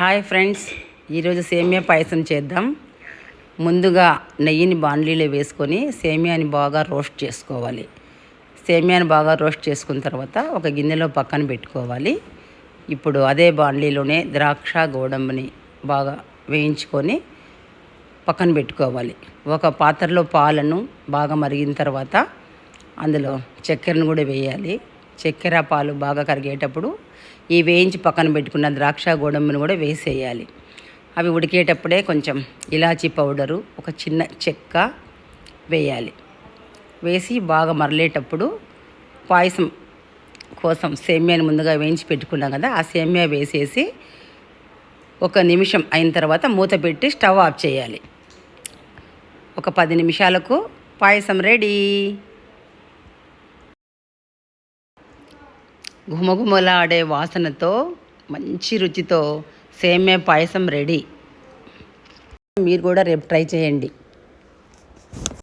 Hi friends, ఈరోజు సేమియా పాయసం చేద్దాం. ముందుగా నెయ్యిని బాండ్లీలో వేసుకొని సేమియాని బాగా రోస్ట్ చేసుకోవాలి. సేమియాని బాగా రోస్ట్ చేసుకున్న తర్వాత ఒక గిన్నెలో పక్కన పెట్టుకోవాలి. ఇప్పుడు అదే బాండ్లీలోనే ద్రాక్ష గోడంబిని బాగా వేయించుకొని పక్కన పెట్టుకోవాలి. ఒక పాత్రలో పాలను బాగా మరిగిన తర్వాత అందులో చక్కెరను కూడా వేయాలి. చక్కెర పాలు బాగా కరిగేటప్పుడు ఈ వేయించి పక్కన పెట్టుకున్న ద్రాక్ష గోడంబిని కూడా వేసేయాలి. అవి ఉడికేటప్పుడే కొంచెం ఇలాచీ పౌడరు, ఒక చిన్న చెక్క వేయాలి. వేసి బాగా మరలేటప్పుడు పాయసం కోసం సేమియాని ముందుగా వేయించి పెట్టుకున్నాం కదా, ఆ సేమియా వేసేసి 1 నిమిషం అయిన తర్వాత మూత పెట్టి స్టవ్ ఆఫ్ చేయాలి. ఒక 10 నిమిషాలకు పాయసం రెడీ. ఘుమఘుమలాడే వాసనతో మంచి రుచితో సేమియా పాయసం రెడీ. మీరు కూడా రేపు ట్రై చేయండి.